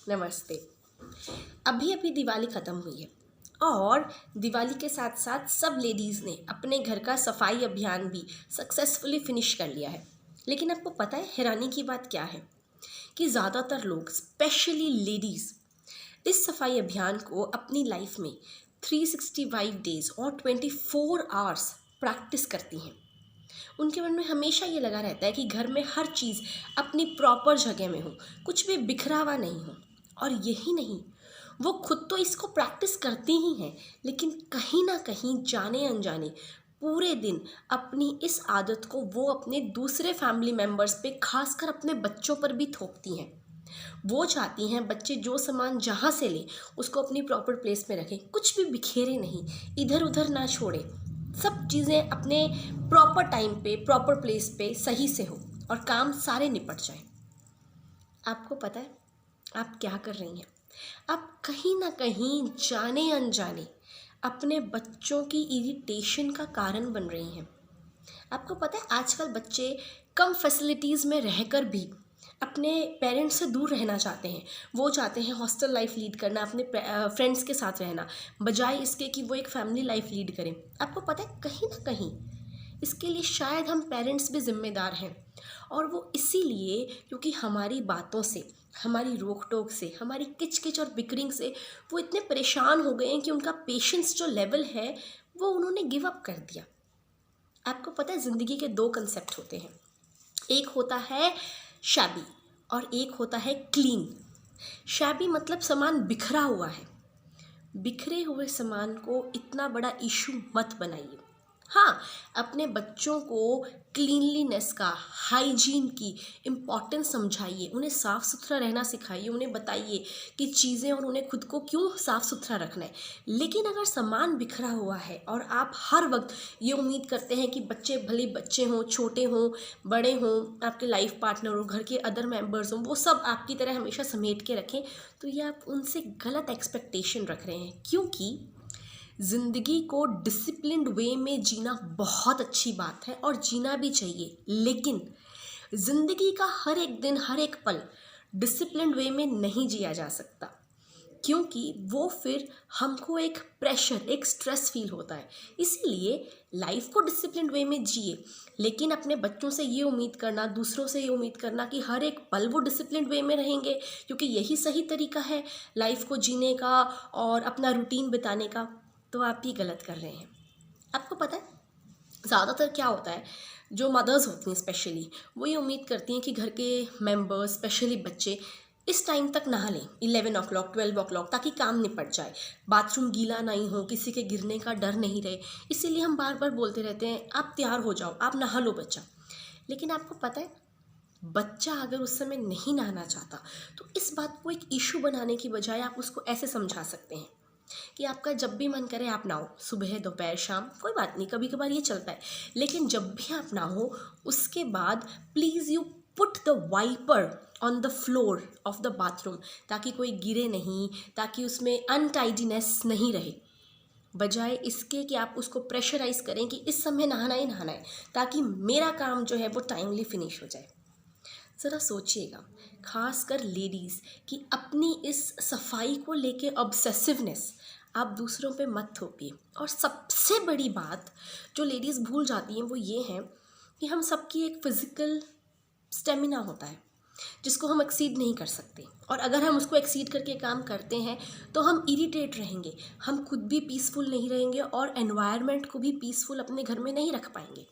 नमस्ते। अभी अभी दिवाली ख़त्म हुई है और दिवाली के साथ साथ सब लेडीज़ ने अपने घर का सफाई अभियान भी सक्सेसफुली फिनिश कर लिया है। लेकिन आपको पता है हैरानी की बात क्या है कि ज़्यादातर लोग स्पेशली लेडीज़ इस सफाई अभियान को अपनी लाइफ में 365 डेज़ और 24 आवर्स प्रैक्टिस करती हैं। उनके मन में हमेशा ये लगा रहता है कि घर में हर चीज़ अपनी प्रॉपर जगह में हो, कुछ भी बिखरा हुआ नहीं हो। और यही नहीं, वो खुद तो इसको प्रैक्टिस करती ही हैं, लेकिन कहीं ना कहीं जाने अनजाने पूरे दिन अपनी इस आदत को वो अपने दूसरे फैमिली मेम्बर्स पे, खासकर अपने बच्चों पर भी थोपती हैं। वो चाहती हैं बच्चे जो सामान जहाँ से लें उसको अपनी प्रॉपर प्लेस में रखें, कुछ भी बिखेरे नहीं, इधर उधर ना छोड़े, सब चीज़ें अपने प्रॉपर टाइम पे प्रॉपर प्लेस पे सही से हो और काम सारे निपट जाए। आपको पता है आप क्या कर रही हैं? आप कहीं ना कहीं जाने अनजाने अपने बच्चों की इरिटेशन का कारण बन रही हैं। आपको पता है आजकल बच्चे कम फैसिलिटीज़ में रहकर भी अपने पेरेंट्स से दूर रहना चाहते हैं। वो चाहते हैं हॉस्टल लाइफ लीड करना, अपने फ्रेंड्स के साथ रहना, बजाय इसके कि वो एक फैमिली लाइफ लीड करें। आपको पता है कहीं ना कहीं इसके लिए शायद हम पेरेंट्स भी जिम्मेदार हैं। और वो इसीलिए क्योंकि हमारी बातों से, हमारी रोक टोक से, हमारी किच किच और बिकरिंग से वो इतने परेशान हो गए हैं कि उनका पेशेंस जो लेवल है वो उन्होंने गिव अप कर दिया। आपको पता है ज़िंदगी के दो कंसेप्ट होते हैं, एक होता है शैबी और एक होता है क्लीन। शैबी मतलब सामान बिखरा हुआ है। बिखरे हुए सामान को इतना बड़ा इशू मत बनाइए। हाँ, अपने बच्चों को क्लीनलीनेस का, हाइजीन की इम्पॉर्टेंस समझाइए, उन्हें साफ़ सुथरा रहना सिखाइए, उन्हें बताइए कि चीज़ें और उन्हें खुद को क्यों साफ़ सुथरा रखना है। लेकिन अगर सामान बिखरा हुआ है और आप हर वक्त ये उम्मीद करते हैं कि बच्चे, भले बच्चे हों, छोटे हों, बड़े हों, आपके लाइफ पार्टनर हो, घर के अदर मेंबर्स हों, वो सब आपकी तरह हमेशा समेट के रखें, तो ये आप उनसे गलत एक्सपेक्टेशन रख रहे हैं। क्योंकि ज़िंदगी को डिसिप्लिन्ड वे में जीना बहुत अच्छी बात है और जीना भी चाहिए, लेकिन ज़िंदगी का हर एक दिन, हर एक पल डिसिप्लिन्ड वे में नहीं जिया जा सकता, क्योंकि वो फिर हमको एक प्रेशर, एक स्ट्रेस फील होता है। इसीलिए लाइफ को डिसिप्लिन्ड वे में जिए, लेकिन अपने बच्चों से ये उम्मीद करना, दूसरों से ये उम्मीद करना कि हर एक पल वो डिसिप्लिन्ड वे में रहेंगे क्योंकि यही सही तरीका है लाइफ को जीने का और अपना रूटीन बिताने का, तो आप ये गलत कर रहे हैं। आपको पता है ज़्यादातर क्या होता है, जो मदर्स होती हैं स्पेशली, वो ये उम्मीद करती हैं कि घर के मेंबर्स, स्पेशली बच्चे, इस टाइम तक नहा लें, 11 o'clock 12 o'clock, ताकि काम निपट जाए, बाथरूम गीला नहीं हो, किसी के गिरने का डर नहीं रहे। इसीलिए हम बार बार बोलते रहते हैं आप तैयार हो जाओ, आप नहा लो बच्चा। लेकिन आपको पता है बच्चा अगर उस समय नहीं नहाना चाहता तो इस बात को एक इशू बनाने की बजाय आप उसको ऐसे समझा सकते हैं कि आपका जब भी मन करे आप नहाओ, सुबह, दोपहर, शाम, कोई बात नहीं, कभी कभार ये चलता है, लेकिन जब भी आप नहाओ उसके बाद please you put the wiper on the floor of the bathroom, ताकि कोई गिरे नहीं, ताकि उसमें अनटाइडीनेस नहीं रहे। बजाय इसके कि आप उसको प्रेशराइज करें कि इस समय नहाना ही नहाना है ताकि मेरा काम जो है वो टाइमली फिनिश हो जाए। ज़रा सोचिएगा, खासकर लेडीज़, कि अपनी इस सफाई को लेके ऑब्सेसिवनेस आप दूसरों पे मत थोपिए। और सबसे बड़ी बात जो लेडीज़ भूल जाती हैं वो ये है कि हम सबकी एक फ़िज़िकल स्टेमिना होता है जिसको हम एक्सीड नहीं कर सकते, और अगर हम उसको एक्सीड करके काम करते हैं तो हम इरिटेट रहेंगे, हम खुद भी पीसफुल नहीं रहेंगे और एनवायरनमेंट को भी पीसफुल अपने घर में नहीं रख पाएंगे।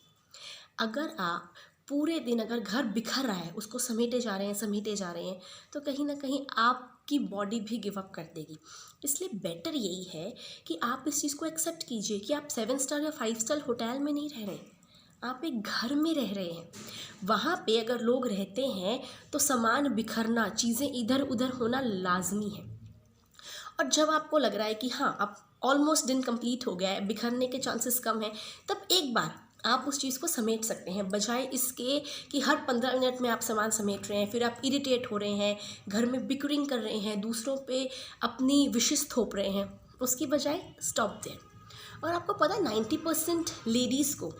अगर आप पूरे दिन, अगर घर बिखर रहा है, उसको समेटे जा रहे हैं, समेटे जा रहे हैं, तो कहीं ना कहीं आपकी बॉडी भी गिव अप कर देगी। इसलिए बेटर यही है कि आप इस चीज़ को एक्सेप्ट कीजिए कि आप 7 स्टार या 5 स्टार होटल में नहीं रह रहे, आप एक घर में रह रहे हैं। वहाँ पे अगर लोग रहते हैं तो सामान बिखरना, चीज़ें इधर उधर होना लाजमी है। और जब आपको लग रहा है कि हाँ अब ऑलमोस्ट दिन कंप्लीट हो गया है, बिखरने के चांसेस कम हैं, तब एक बार आप उस चीज़ को समेट सकते हैं, बजाय इसके कि हर 15 मिनट में आप सामान समेट रहे हैं, फिर आप इरिटेट हो रहे हैं, घर में बिकरिंग कर रहे हैं, दूसरों पे अपनी विशेस थोप रहे हैं। उसकी बजाय स्टॉप देयर। और आपको पता है 90% लेडीज़ को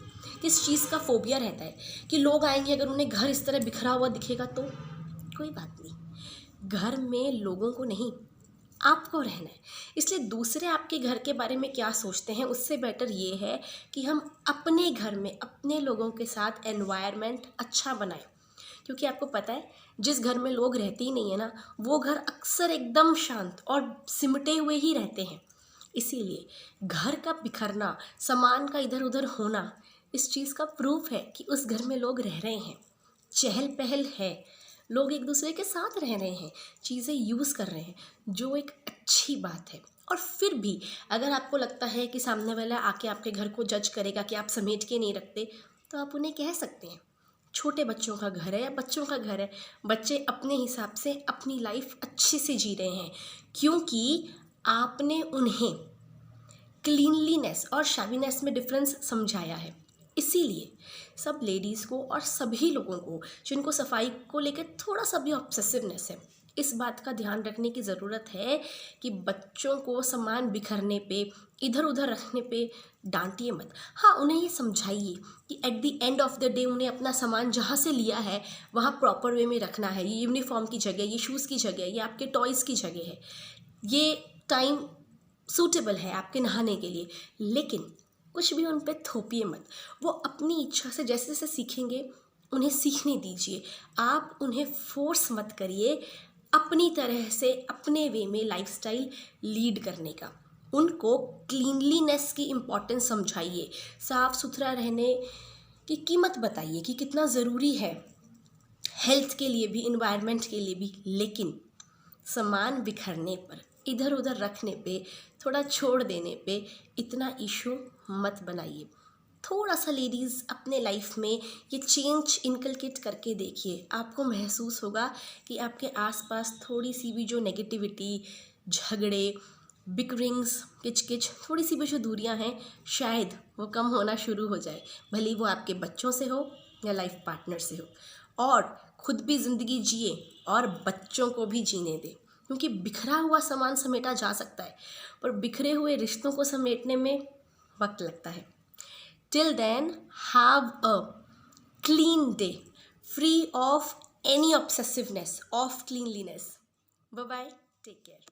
किस चीज़ का फोबिया रहता है कि लोग आएंगे, अगर उन्हें घर इस तरह बिखरा हुआ दिखेगा तो कोई बात नहीं, घर में लोगों को नहीं, आपको रहना है। इसलिए दूसरे आपके घर के बारे में क्या सोचते हैं, उससे बेटर ये है कि हम अपने घर में अपने लोगों के साथ एनवायरनमेंट अच्छा बनाएं। क्योंकि आपको पता है, जिस घर में लोग रहते ही नहीं है ना, वो घर अक्सर एकदम शांत और सिमटे हुए ही रहते हैं। इसीलिए घर का बिखरना, सामान का इधर उधर होना, इस चीज़ का प्रूफ है कि उस घर में लोग रह रहे हैं, चहल पहल है, लोग एक दूसरे के साथ रह रहे हैं, चीज़ें यूज़ कर रहे हैं, जो एक अच्छी बात है। और फिर भी अगर आपको लगता है कि सामने वाला आके आपके घर को जज करेगा कि आप समेट के नहीं रखते, तो आप उन्हें कह सकते हैं, छोटे बच्चों का घर है या बच्चों का घर है, बच्चे अपने हिसाब से अपनी लाइफ अच्छे से जी रहे हैं, क्योंकि आपने उन्हें क्लीनलीनेस और शाबीनेस में डिफरेंस समझाया है। इसीलिए सब लेडीज़ को और सभी लोगों को जिनको सफाई को लेकर थोड़ा सा भी ऑब्सेसिवनेस है, इस बात का ध्यान रखने की ज़रूरत है कि बच्चों को सामान बिखरने पे, इधर उधर रखने पे डांटिए मत। हाँ, उन्हें ये समझाइए कि at the end of the day उन्हें अपना सामान जहाँ से लिया है वहाँ प्रॉपर वे में रखना है। ये यूनिफॉर्म की जगह, ये शूज़ की जगह, ये आपके टॉयज़ की जगह है, ये टाइम सूटेबल है आपके नहाने के लिए। लेकिन कुछ भी उन पे थोपिए मत। वो अपनी इच्छा से जैसे जैसे सीखेंगे उन्हें सीखने दीजिए। आप उन्हें फोर्स मत करिए अपनी तरह से अपने वे में लाइफस्टाइल लीड करने का। उनको क्लीनलीनेस की इम्पोर्टेंस समझाइए, साफ़ सुथरा रहने की कीमत बताइए कि कितना ज़रूरी है हेल्थ के लिए भी, इन्वायरमेंट के लिए भी। लेकिन सामान बिखरने पर, इधर उधर रखने पे, थोड़ा छोड़ देने पे इतना इशू मत बनाइए। थोड़ा सा लेडीज़ अपने लाइफ में ये चेंज इनकलकेट करके देखिए, आपको महसूस होगा कि आपके आसपास थोड़ी सी भी जो नेगेटिविटी, झगड़े, बिकरिंग्स, किचकिच, थोड़ी सी भी जो दूरियां हैं, शायद वो कम होना शुरू हो जाए। भले वो आपके बच्चों से हो या लाइफ पार्टनर से हो। और खुद भी ज़िंदगी जिए और बच्चों को भी जीने दे, क्योंकि बिखरा हुआ सामान समेटा जा सकता है, पर बिखरे हुए रिश्तों को समेटने में वक्त लगता है। Till then, have a clean day, free of any obsessiveness of cleanliness. Bye bye, take care.